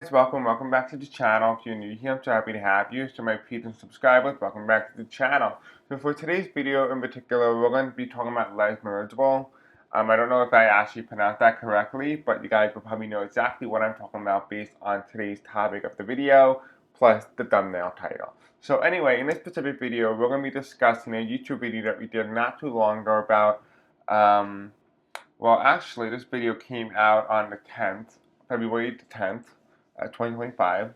Welcome back to the channel. If you're new here, I'm so happy to have you. So my repeating subscribers, welcome back to the channel. So for today's video in particular, we're going to be talking about Misérable. I don't know if I actually pronounced that correctly, but you guys will probably know exactly what I'm talking about based on today's topic of the video, plus the thumbnail title. So anyway, in this specific video, we're going to be discussing a YouTube video that we did not too long ago about, well actually this video came out on the 10th, February the 10th. 2025,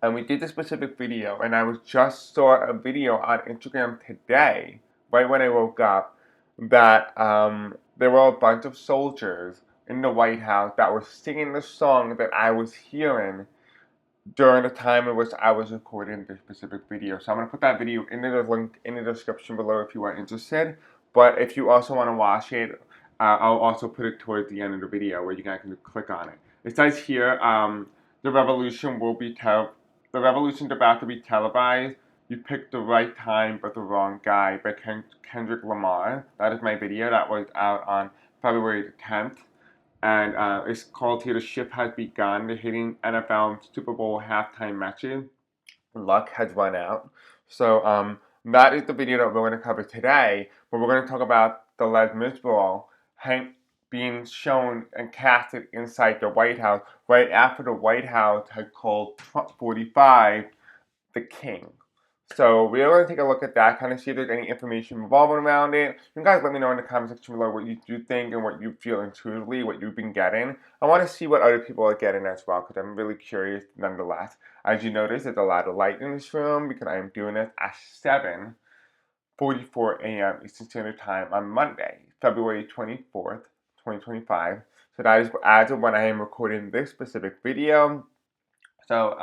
and we did this specific video, and I was just saw a video on Instagram today, right when I woke up, that there were a bunch of soldiers in the White House that were singing the song that I was hearing during the time in which I was recording this specific video. So I'm going to put that video in the link in the description below if you are interested, but if you also want to watch it, I'll also put it towards the end of the video where you guys can click on it. It says here, the revolution's about to be televised. You picked the right time but the wrong guy by Kendrick Lamar. That is my video that was out on February the 10th. And it's called here, The Ship Has Begun. The hitting NFL Super Bowl halftime matches. Luck has run out. So that is the video that we're going to cover today. But we're going to talk about the Les Misérable being shown and casted inside the White House right after the White House had called Trump 45 the king. So we're going to take a look at that, kind of see if there's any information revolving around it. You guys let me know in the comment section below what you do think and what you feel intuitively, what you've been getting. I want to see what other people are getting as well, because I'm really curious nonetheless. As you notice, there's a lot of light in this room because I am doing this at 7:44 a.m. Eastern Standard Time on Monday, February 24th, 2025. So that is as of when I am recording this specific video. So,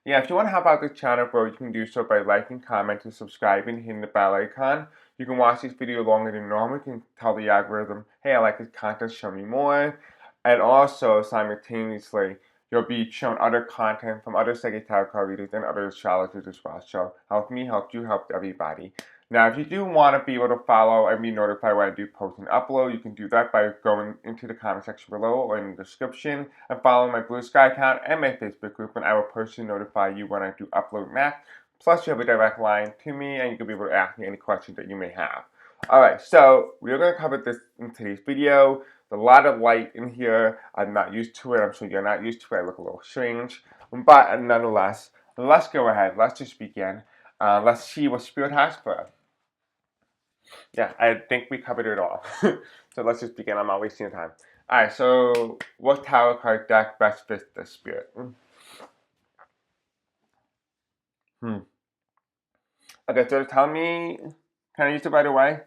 yeah, if you want to help out the channel, bro, you can do so by liking, commenting, subscribing, hitting the bell icon. You can watch this video longer than normal. You can tell the algorithm, hey, I like this content, show me more. And also, simultaneously, you'll be shown other content from other Sagittarius readers and other astrologers as well. So, help me, help you, help everybody. Now, if you do want to be able to follow and be notified when I do post and upload, you can do that by going into the comment section below or in the description and follow my Blue Sky account and my Facebook group, and I will personally notify you when I do upload next. Plus, you have a direct line to me, and you can be able to ask me any questions that you may have. Alright, so we're going to cover this in today's video. There's a lot of light in here. I'm not used to it. I'm sure you're not used to it. I look a little strange. But nonetheless, let's go ahead. Let's just begin. Let's see what Spirit has for us. Yeah, I think we covered it all. So let's just begin. I'm not wasting time. Alright, so what tarot card deck best fits the spirit? Okay, so tell me, can I use it right away?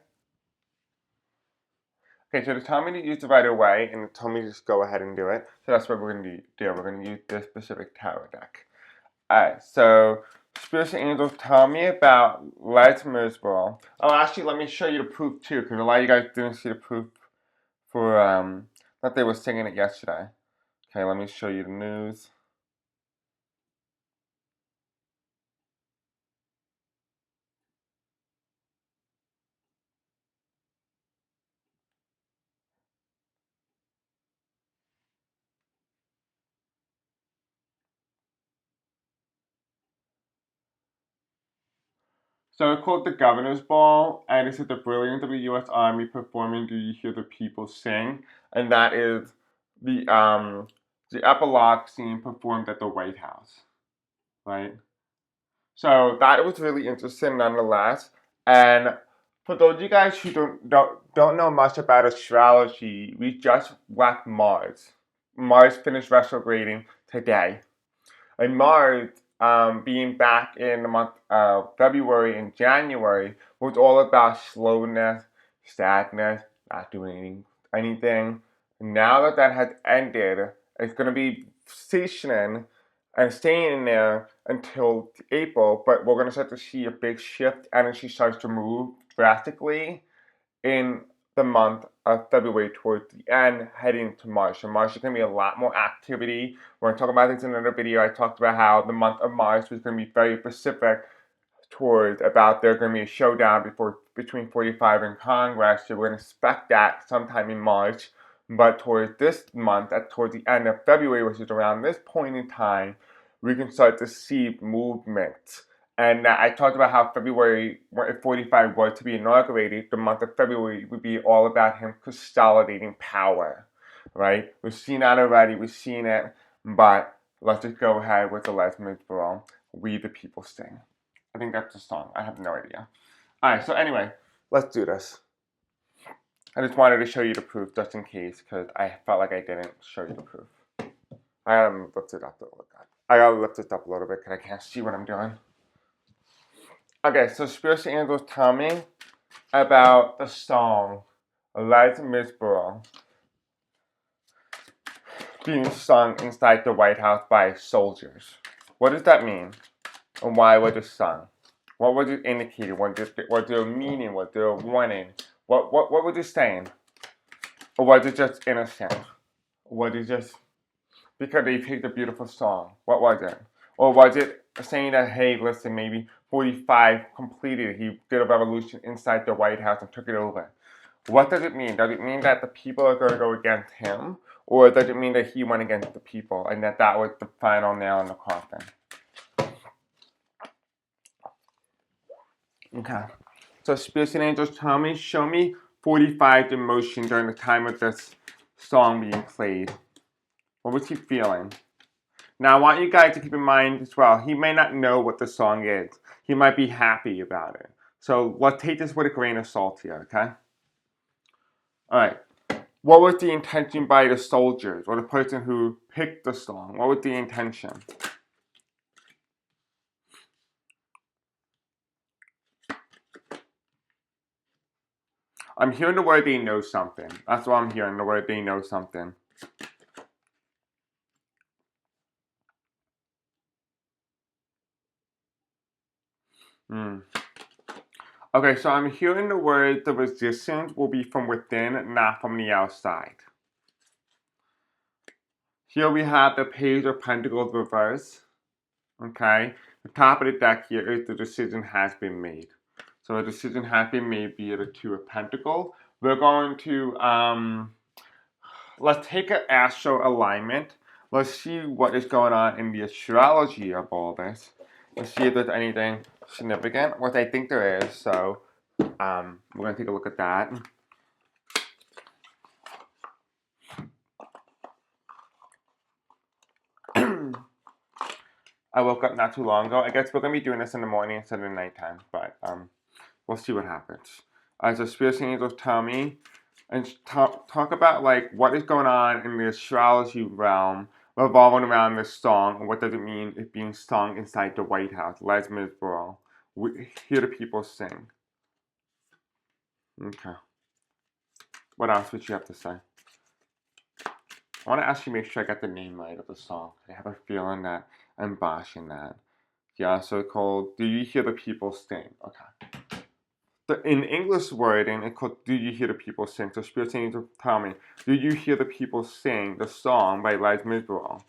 Okay, so tell me to use it right away, and tell me to just go ahead and do it. So that's what we're going to do. We're going to use this specific tarot deck. Alright, so spirits and angels, tell me about Les Misérable. Oh, actually, let me show you the proof too, because a lot of you guys didn't see the proof for that they were singing it yesterday. Okay, let me show you the news. So it's called the Governor's Ball, and this is the brilliance of the U.S. Army performing "Do You Hear the People Sing?" And that is the epilogue scene performed at the White House, right? So that was really interesting, nonetheless. And for those of you guys who don't know much about astrology, we just left Mars. Mars finished retrograding today. And Mars, being back in the month of February and January, was all about slowness, sadness, not doing anything. Now that that has ended, it's going to be stationing and staying in there until April, but we're going to start to see a big shift. Energy starts to move drastically in the month of February towards the end, heading to March. So March is going to be a lot more activity. We're going to talk about this in another video. I talked about how the month of March was going to be very specific towards about there's going to be a showdown between 45 and Congress. So we're going to expect that sometime in March. But towards this month, towards the end of February, which is around this point in time, we can start to see movement. And I talked about how February, if 45 was to be inaugurated, the month of February would be all about him consolidating power, right? We've seen that already, we've seen it, but let's just go ahead with the Les Miserables, We the People Sing. I think that's the song, I have no idea. Alright, so anyway, let's do this. I just wanted to show you the proof just in case, because I felt like I didn't show you the proof. I gotta lift it up a little bit. I gotta lift it up a little bit because I can't see what I'm doing. Okay, so Spiritual Angels tell me about the song Les Miserables being sung inside the White House by soldiers. What does that mean? And why was it sung? What was it indicating? Was there a meaning? Was there a warning? What was it saying? Or was it just innocent? Or was it just because they picked a beautiful song? What was it? Or was it saying that, hey, listen, maybe 45 completed, he did a revolution inside the White House and took it over? What does it mean? Does it mean that the people are going to go against him? Or does it mean that he went against the people and that was the final nail in the coffin? Okay. So spirits and angels tell me, show me 45 emotion during the time of this song being played. What was he feeling? Now, I want you guys to keep in mind as well, he may not know what the song is. He might be happy about it. So let's take this with a grain of salt here, okay? All right. What was the intention by the soldiers or the person who picked the song? What was the intention? I'm hearing the word they know something. That's what I'm hearing, the word they know something. Okay, so I'm hearing the word the resistance will be from within, not from the outside. Here we have the Page of Pentacles reverse. Okay, the top of the deck here is the decision has been made. So a decision has been made via the Two of Pentacles. We're going to, let's take an astro alignment. Let's see what is going on in the astrology of all this. Let's see if there's anything significant, which I think there is. So we're going to take a look at that. I woke up not too long ago. I guess we're going to be doing this in the morning instead of the nighttime, but we'll see what happens. So Spirit Angels tell me, and talk about like what is going on in the astrology realm revolving around this song, and what does it mean it being sung inside the White House, Les Miserables. We hear the people sing. Okay. What else would you have to say? I want to actually make sure I got the name right of the song. I have a feeling that I'm botching that. Yeah, so called Do You Hear the People Sing? Okay. In English wording, it's called Do You Hear the People Sing? So Spirit Angels tell me, do you hear the people sing the song by Les Miserables?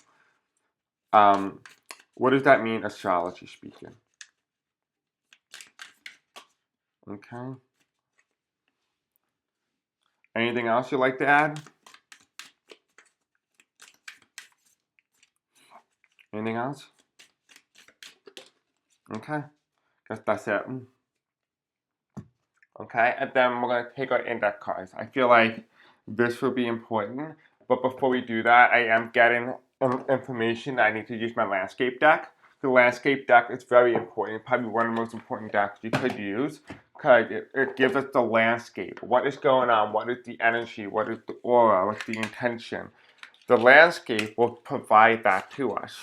What does that mean, astrology speaking? Okay. Anything else you'd like to add? Anything else? Okay. Guess that's it. Okay, and then we're going to take our index cards. I feel like this will be important, but before we do that, I am getting information that I need to use my landscape deck. The landscape deck is very important, probably one of the most important decks you could use, because it gives us the landscape. What is going on? What is the energy? What is the aura? What's the intention? The landscape will provide that to us.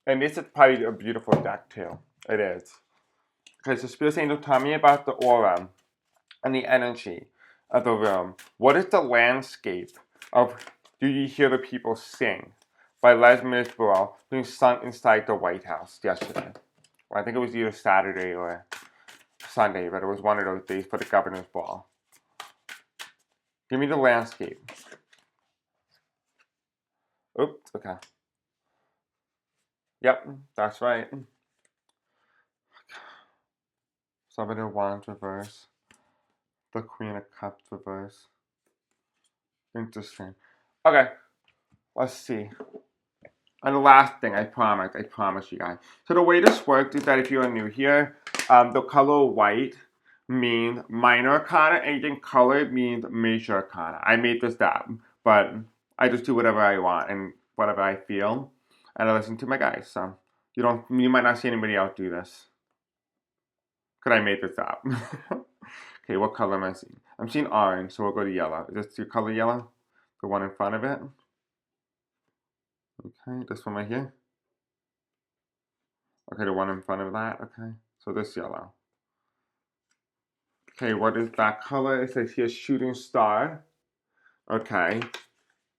And this is probably a beautiful deck too. It is. Because the Spirit Angel tell me about the aura and the energy of the room. What is the landscape of Do You Hear the People Sing by Les Miserables being sung inside the White House yesterday? Well, I think it was either Saturday or Sunday, but it was one of those days for the governor's ball. Give me the landscape. Oops, okay. Yep, that's right. Seven of Wands reverse. The Queen of Cups reverse. Interesting. Okay, let's see. And the last thing, I promise you guys. So the way this works is that if you're new here, the color white means minor arcana, anything colored means major arcana. I made this up, but I just do whatever I want and whatever I feel, and I listen to my guys. So you might not see anybody else do this, because I made this up. Okay, what color am I seeing? I'm seeing orange, so we'll go to yellow. Is this your color yellow? The one in front of it? Okay, this one right here. Okay, the one in front of that. Okay, so this yellow. Okay, what is that color? It says here shooting star. Okay,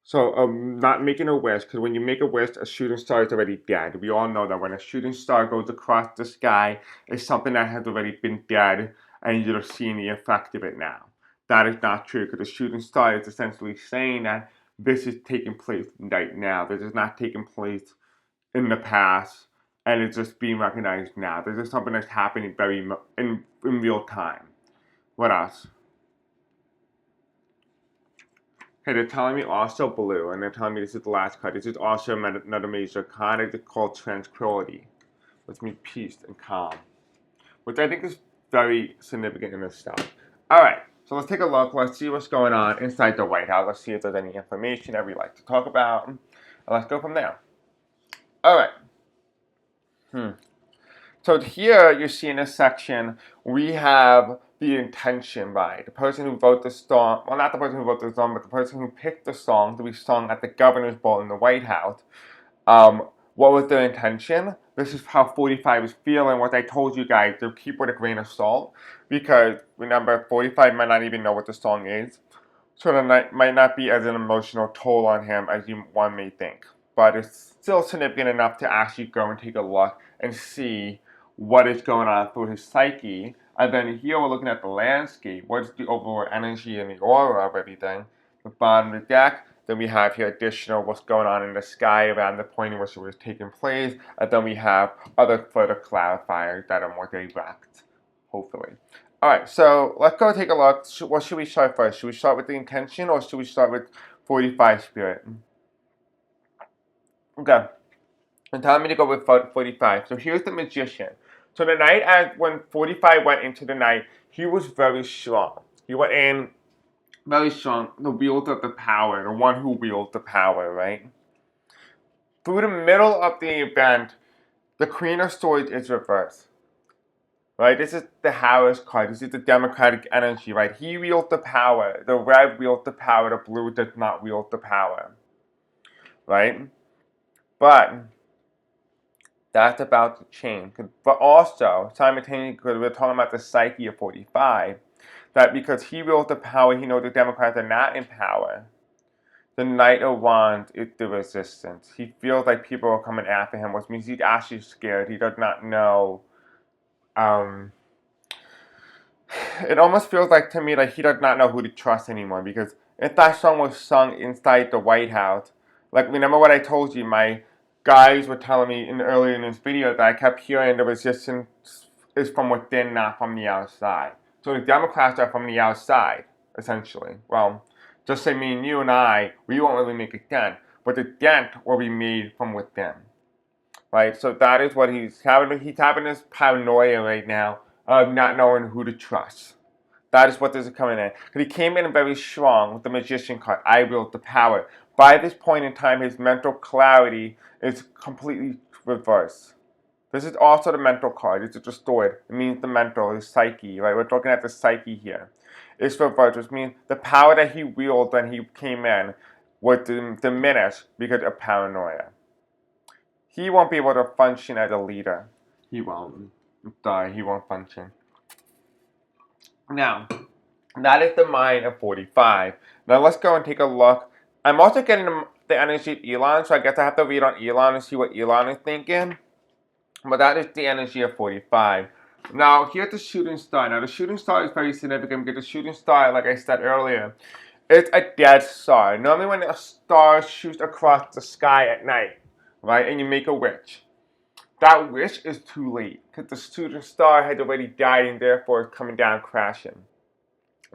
so not making a wish, because when you make a wish, a shooting star is already dead. We all know that when a shooting star goes across the sky, it's something that has already been dead, and you're seeing the effect of it now. That is not true, because a shooting star is essentially saying that this is taking place right now. This is not taking place in the past, and it's just being recognized now. This is something that's happening in real time. What else? Okay, they're telling me also blue, and they're telling me this is the last card. This is also another major card. It's called tranquility, which means peace and calm, which I think is very significant in this stuff. All right, so let's take a look. Let's see what's going on inside the White House. Let's see if there's any information that we like to talk about. And let's go from there. All right. So here you see in this section, we have the intention, right? The person who wrote the song, well, not the person who wrote the song, but the person who picked the song to be sung at the governor's ball in the White House. What was their intention? This is how 45 is feeling. What I told you guys, to keep with a grain of salt, because remember, 45 might not even know what the song is. So it might not be as an emotional toll on him as one may think. But it's still significant enough to actually go and take a look and see what is going on through his psyche. And then here we're looking at the landscape. What is the overall energy and the aura of everything? The bottom of the deck. Then we have here additional what's going on in the sky around the point in which it was taking place. And then we have other further clarifiers that are more direct, hopefully. Alright, so let's go take a look. What should we start first? Should we start with the intention or should we start with 45 spirit? Okay. And telling me to go with 45. So here's the magician. So the night when 45 went into the night, he was very strong. He went in very strong, the wielder of the power, the one who wields the power, right? Through the middle of the event, the Queen of Swords is reversed. Right? This is the Harris card. This is the democratic energy, right? He wields the power. The red wields the power. The blue does not wield the power. Right? But that's about to change. But also, simultaneously, because we're talking about the psyche of 45, that because he wields the power, he knows the Democrats are not in power. The Knight of Wands is the resistance. He feels like people are coming after him, which means he's actually scared. He does not know. It almost feels like to me like he does not know who to trust anymore, because if that song was sung inside the White House, like remember what I told you, my guys were telling me earlier in this video that I kept hearing the resistance is from within, not from the outside. So the Democrats are from the outside, essentially. Well, just say me and you and I, we won't really make a dent, but the dent will be made from within. Right? So that is what he's having. He's having this paranoia right now of not knowing who to trust. That is what this is coming in. Because he came in very strong with the Magician card. I wield the power. By this point in time, his mental clarity is completely reversed. This is also the mental card. It's distorted. It means the mental, his psyche, right? We're looking at the psyche here. It's reversed, which means the power that he wielded when he came in was diminished because of paranoia. He won't be able to function as a leader. He won't. Die. He won't function. Now, that is the mind of 45. Now let's go and take a look. I'm also getting the energy of Elon, so I guess I have to read on Elon and see what Elon is thinking. But that is the energy of 45. Now, here's the shooting star. Now, the shooting star is very significant because the shooting star, like I said earlier, it's a dead star. Normally when a star shoots across the sky at night, right, and you make a wish, that wish is too late because the shooting star has already died and therefore is coming down crashing.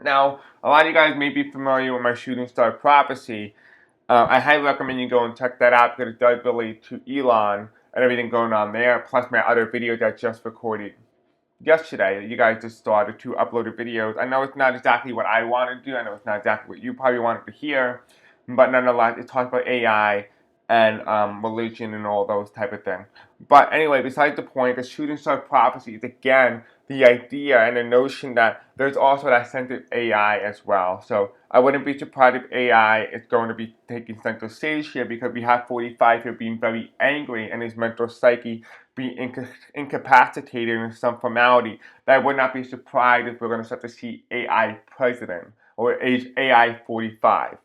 Now, a lot of you guys may be familiar with my shooting star prophecy. I highly recommend you go and check that out because it does relate to Elon and everything going on there, plus my other videos I just recorded yesterday. You guys just started to upload videos. I know it's not exactly what I want to do. I know it's not exactly what you probably wanted to hear, but nonetheless, it talks about AI and religion and all those type of things. But anyway, besides the point, the shooting star prophecy is again the idea and the notion that there's also that sense of AI as well. So I wouldn't be surprised if AI is going to be taking center stage here because we have 45 here being very angry and his mental psyche being incapacitated in some formality. That I would not be surprised if we're going to start to see AI president or age AI 45.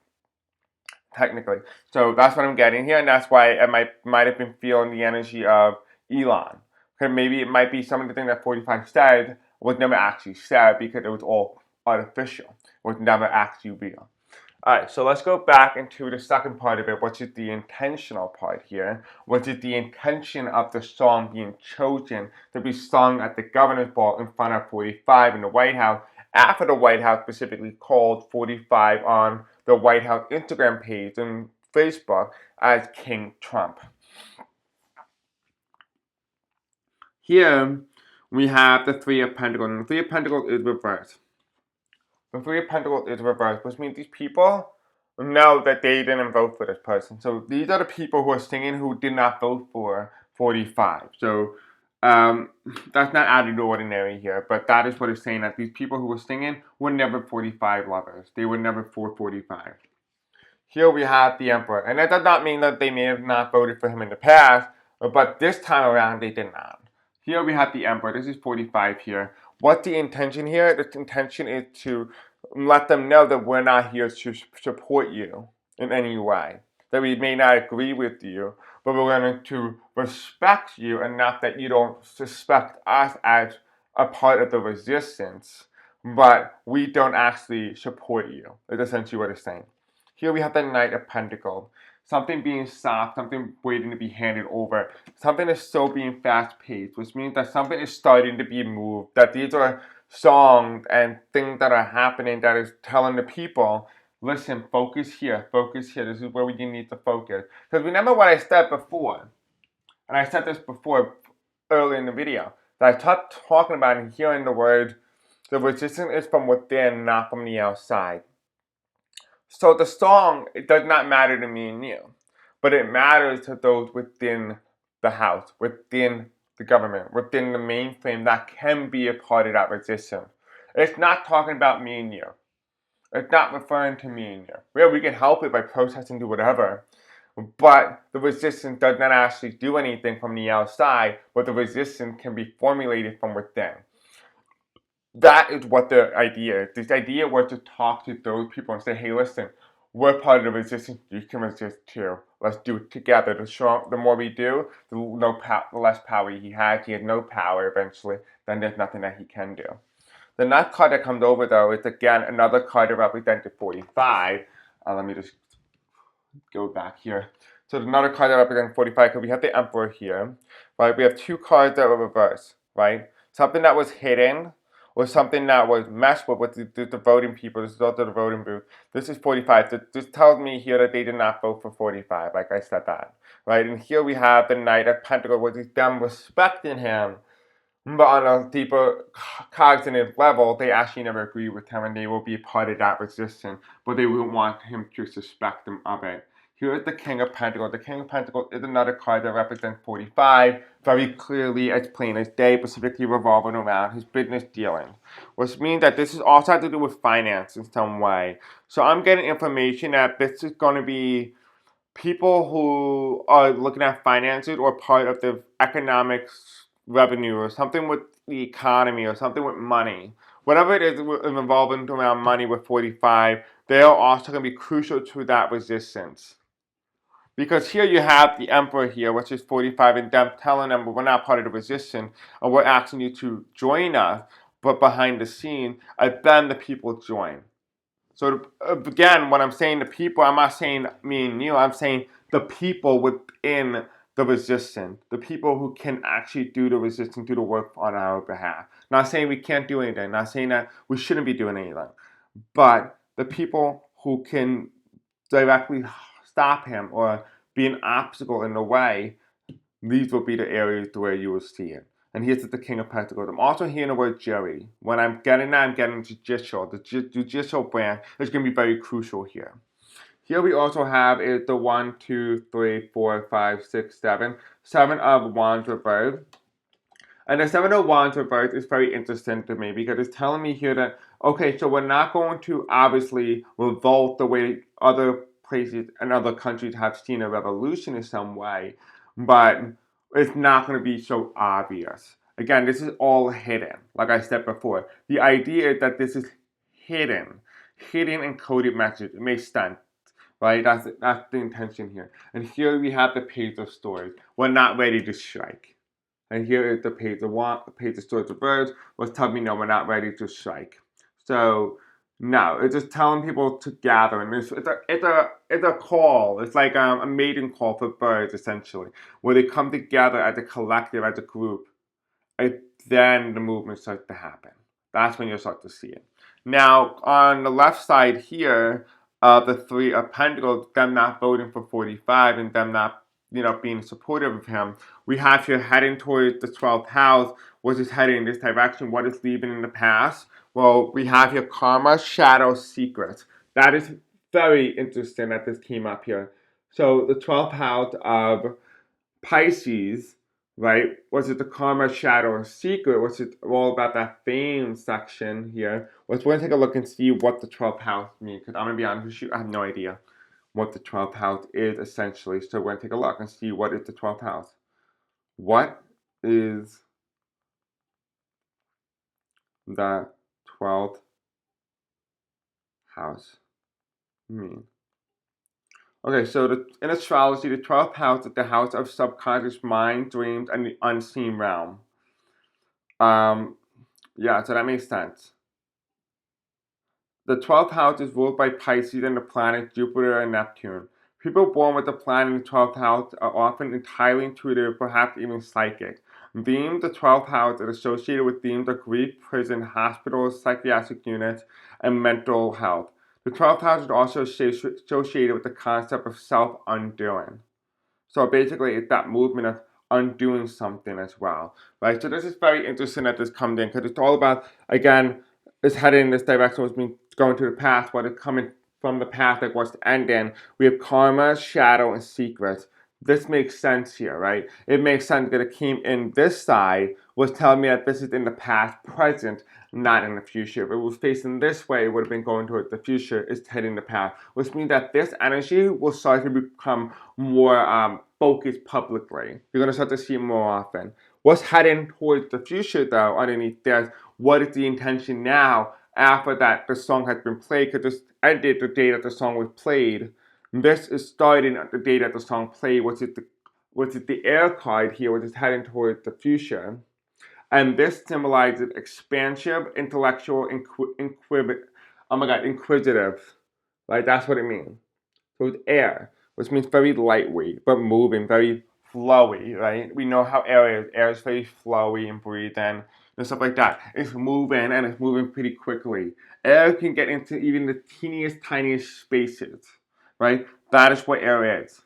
Technically. So that's what I'm getting here, and that's why I might have been feeling the energy of Elon. Because maybe it might be some of the things that 45 said was never actually said because it was all artificial. It was never actually real. Alright, so let's go back into the second part of it, which is the intentional part here, which is the intention of the song being chosen to be sung at the governor's ball in front of 45 in the White House, after the White House specifically called 45 on the White House Instagram page and Facebook as King Trump. Here we have the Three of Pentacles, and the Three of Pentacles is reversed. The Three of Pentacles is reversed, which means these people know that they didn't vote for this person. So these are the people who are singing who did not vote for 45. So that's not out of the ordinary here, but that is what it's saying, that these people who were singing were never 45 lovers. They were never for 45. Here we have the Emperor, and that does not mean that they may have not voted for him in the past, but this time around they did not. Here we have the Emperor. This is 45 here. What's the intention here? The intention is to let them know that we're not here to support you in any way. That we may not agree with you, but we're going to respect you enough that you don't suspect us as a part of the resistance, but we don't actually support you. That's essentially what it's saying. Here we have the Knight of Pentacles. Something being stopped, something waiting to be handed over. Something is still being fast-paced, which means that something is starting to be moved. That these are songs and things that are happening that is telling the people, listen, focus here, this is where we need to focus. Because remember what I said before, and I said this before early in the video, that I started talking about and hearing the word, the resistance is from within, not from the outside. So the song, it does not matter to me and you, but it matters to those within the house, within the government, within the mainframe that can be a part of that resistance. It's not talking about me and you. It's not referring to me and you. Well, we can help it by protesting, do whatever, but the resistance does not actually do anything from the outside, but the resistance can be formulated from within. That is what the idea is. This idea was to talk to those people and say, hey, listen, we're part of the resistance. You can resist too. Let's do it together. The more we do, the less power he has. He has no power eventually. Then there's nothing that he can do. The next card that comes over, though, is again another card that represents 45. Let me just go back here. So another card that represents 45, because we have the Emperor here, right? We have two cards that were reversed, right? Something that was hidden, or something that was messed with the voting people. This is also the voting booth. This is 45. This tells me here that they did not vote for 45, like I said that, right? And here we have the Knight of Pentacles, which is them respecting him, but on a deeper cognitive level, they actually never agree with him, and they will be part of that resistance, but they won't want him to suspect them of it. Here is the King of Pentacles. The King of Pentacles is another card that represents 45, very clearly as plain as day, specifically revolving around his business dealings, which means that this is also has to do with finance in some way. So I'm getting information that this is going to be people who are looking at finances or part of the economics revenue or something with the economy or something with money. Whatever it is involving around money with 45, they are also going to be crucial to that resistance. Because here you have the Emperor here, which is 45, and them telling them, we're not part of the resistance, and we're asking you to join us, but behind the scene, and then the people join. So again, when I'm saying the people, I'm not saying me and you, I'm saying the people within the resistant, the people who can actually do the resistance, do the work on our behalf. Not saying we can't do anything, not saying that we shouldn't be doing anything, but the people who can directly stop him or be an obstacle in the way, these will be the areas where you will see it. And here's the King of Pentacles. I'm also hearing the word Jerry. When I'm getting that, I'm getting judicial. The judicial brand is going to be very crucial here. Here we also have is the 1, 2, 3, 4, 5, 6, 7. 7 of Wands reversed. And the 7 of Wands reversed is very interesting to me because it's telling me here that, okay, so we're not going to obviously revolt the way other places and other countries have seen a revolution in some way, but it's not going to be so obvious. Again, this is all hidden, like I said before. The idea is that this is hidden encoded message. It makes sense, right? That's the intention here. And here we have the Page of Swords. We're not ready to strike. And here is the Page of Swords reversed, was telling me no, we're not ready to strike. So no, it's just telling people to gather, and it's a call. It's like a mating call for birds, essentially, where they come together as a collective, as a group. Then the movement starts to happen. That's when you'll start to see it. Now, on the left side here, the Three of Pentacles, them not voting for 45 and them not, being supportive of him, we have here heading towards the 12th house, which is heading in this direction. What is leaving in the past? Well, we have here karma, shadow, secrets. That is very interesting that this came up here. So the 12th house of Pisces, right? Was it the karma, shadow, or secret? Was it all about that fame section here? Let's go and take a look and see what the 12th house means. Because I'm going to be honest with you, I have no idea what the 12th house is essentially. So we're going to take a look and see what is the 12th house. What is the 12th house mean? Okay, so in astrology, the 12th house is the house of subconscious mind, dreams, and the unseen realm. Yeah, so that makes sense. The 12th house is ruled by Pisces and the planets Jupiter and Neptune. People born with the planet in the 12th house are often entirely intuitive, perhaps even psychic. The 12th house is associated with themes of grief, prison, hospitals, psychiatric units, and mental health. The 12th house is also associated with the concept of self-undoing. So basically, it's that movement of undoing something as well, right? So this is very interesting that this comes in because it's all about, again, it's heading in this direction, which means going to the past, what is coming from the past, like what's ending. We have karma, shadow, and secrets. This makes sense here, right? It makes sense that it came in this side, was telling me that this is in the past, present, not in the future. If it was facing this way, it would have been going towards the future, it's heading the past, which means that this energy will start to become more focused publicly. You're going to start to see it more often. What's heading towards the future, though, underneath this, what is the intention now after that the song has been played? Because this ended the day that the song was played. This is starting at the day that the song played, which is the air card here, which is heading towards the future. And this symbolizes expansive, intellectual, inquisitive. Right? That's what it means. So it's air, which means very lightweight, but moving, very flowy, right? We know how air is. Air is very flowy and breathing and stuff like that. It's moving and it's moving pretty quickly. Air can get into even the teeniest, tiniest spaces, right? That is what air is.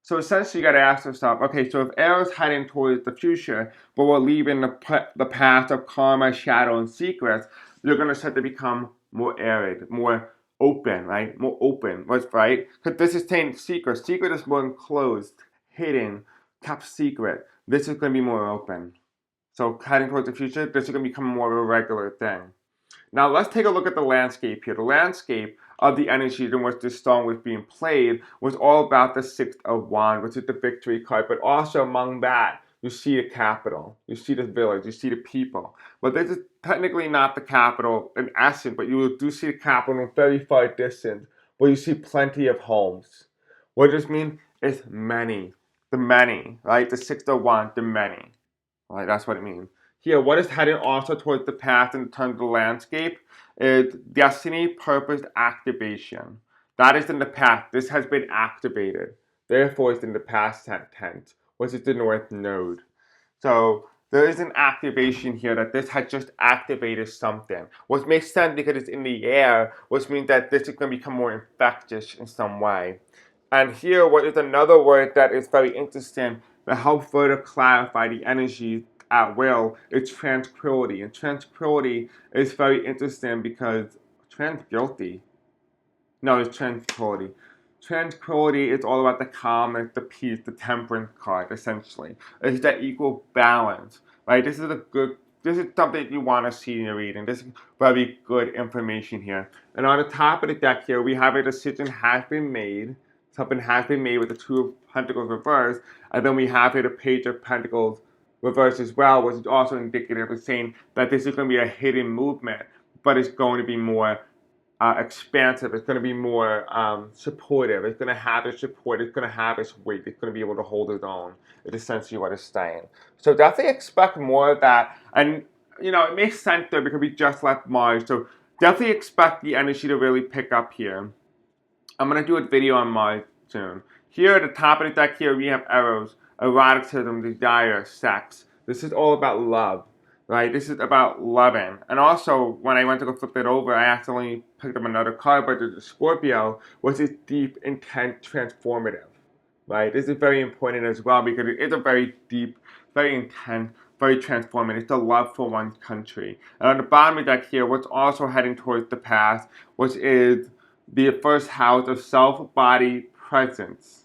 So essentially, you got to ask yourself, okay, so if air is heading towards the future, but we're leaving the path of karma, shadow, and secrets, you're going to start to become more arid, more open, right? More open, right? Because this is saying secret. Secret is more enclosed, hidden, kept secret. This is going to be more open. So heading towards the future, this is going to become more of a regular thing. Now let's take a look at the landscape here. The landscape of the energies in which this song was being played was all about the Six of Wands, which is the victory card, but also among that, you see the capital, you see the village, you see the people. But this is technically not the capital in essence, but you do see the capital in very far distance, where you see plenty of homes. What does this mean? It's many, the many, right? The Six of Wands, the many, right? That's what it means. Here, what is heading also towards the past in terms of the landscape is destiny, purpose, activation. That is in the past. This has been activated. Therefore, it's in the past tense. which is the North Node. So there is an activation here that this had just activated something, which makes sense because it's in the air, which means that this is going to become more infectious in some way. And here, what is another word that is very interesting that helps further clarify the energy at will is tranquility. And tranquility is very interesting because tranquility. No, it's tranquility. Tranquility is all about the calmness, the peace, the temperance card, essentially. It's that equal balance, right? This is something you want to see in your reading. This is very good information here. And on the top of the deck here, we have a decision has been made. Something has been made with the Two of Pentacles reversed. And then we have here the Page of Pentacles reversed as well, which is also indicative of saying that this is going to be a hidden movement, but it's going to be more expansive. It's going to be more supportive. It's going to have its support. It's going to have its weight. It's going to be able to hold its own. It's essentially what it's saying. So definitely expect more of that. And, it makes sense though because we just left Mars. So definitely expect the energy to really pick up here. I'm going to do a video on Mars soon. Here at the top of the deck here, we have arrows, eroticism, desire, sex. This is all about love. Right, this is about loving. And also, when I went to go flip it over, I accidentally picked up another card, but the Scorpio, which is deep, intent, transformative. Right, this is very important as well because it is a very deep, very intense, very transformative. It's the love for one's country. And on the bottom of that here, what's also heading towards the past, which is the first house of self, body, presence,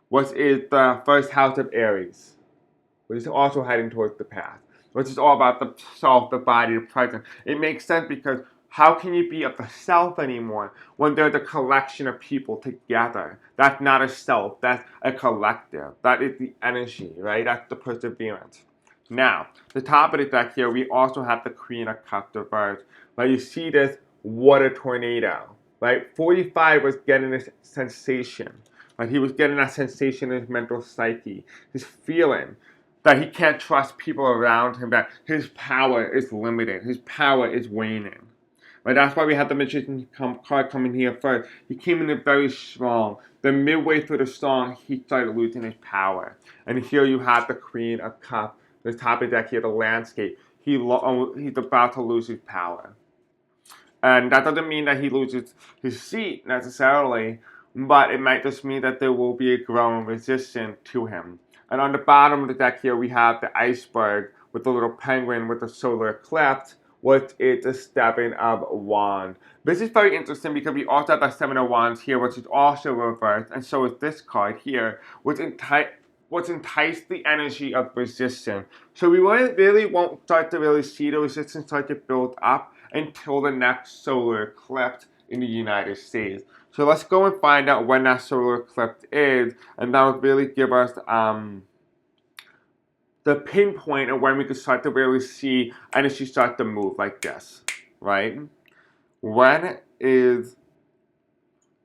which is the first house of Aries, which is also heading towards the past, which is all about the self, the body, the present. It makes sense because how can you be of the self anymore when there's a collection of people together? That's not a self, that's a collective. That is the energy, right? That's the perseverance. Now, the top of the deck here, we also have the Queen of Cups reversed. Right? You see this water tornado, right? 45 was getting this sensation. Right? He was getting that sensation in his mental psyche, his feeling that he can't trust people around him, that his power is limited, his power is waning. Right? That's why we had the Magician card coming here first. He came in very strong. Then midway through the song, he started losing his power. And here you have the Queen of Cups, the top of the deck here, the landscape. He's about to lose his power. And that doesn't mean that he loses his seat necessarily, but it might just mean that there will be a growing resistance to him. And on the bottom of the deck here, we have the iceberg with the little penguin with the solar eclipse, which is the Seven of Wands. This is very interesting because we also have the Seven of Wands here, which is also reversed, and so is this card here, which enticed the energy of resistance. So we really won't start to really see the resistance start to build up until the next solar eclipse in the United States. So let's go and find out when that solar eclipse is, and that will really give us the pinpoint of when we can start to really see energy start to move like this, right? When is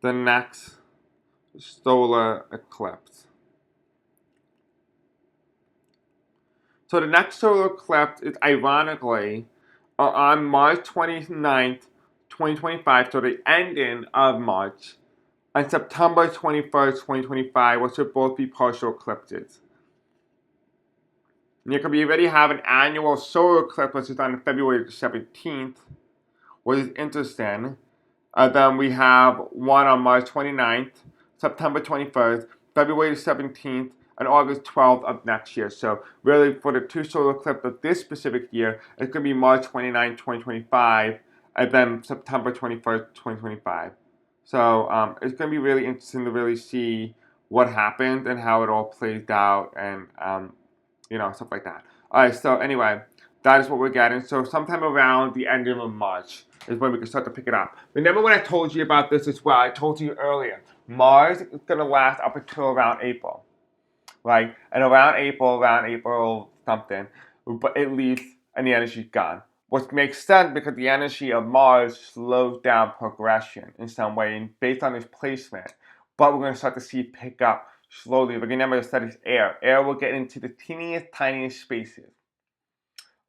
the next solar eclipse? So the next solar eclipse is ironically on March 29th, 2025, so the ending of March, and September 21st, 2025, which would both be partial eclipses. And you could already have an annual solar eclipse, which is on February 17th, which is interesting. Then we have one on March 29th, September 21st, February 17th, and August 12th of next year. So really for the two solar eclipses of this specific year, it's going to be March 29th, 2025, and then September 21st, 2025. So it's going to be really interesting to really see what happened and how it all plays out and, stuff like that. All right, so anyway, that is what we're getting. So sometime around the end of March is when we can start to pick it up. Remember when I told you about this as well? I told you earlier, Mars is going to last up until around April, right? And around April something, but it leaves and the energy's gone. Which makes sense because the energy of Mars slows down progression in some way based on its placement. But we're going to start to see it pick up slowly. But remember, that is air. Air will get into the teeniest, tiniest spaces.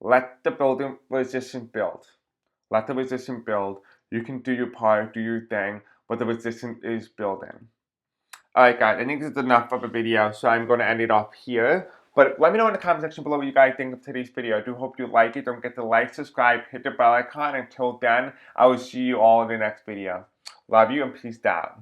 Let the building resistance build. Let the resistance build. You can do your part, do your thing, but the resistance is building. Alright guys, I think this is enough of a video, so I'm going to end it off here. But let me know in the comment section below what you guys think of today's video. I do hope you like it. Don't forget to like, subscribe, hit the bell icon. Until then, I will see you all in the next video. Love you and peace out.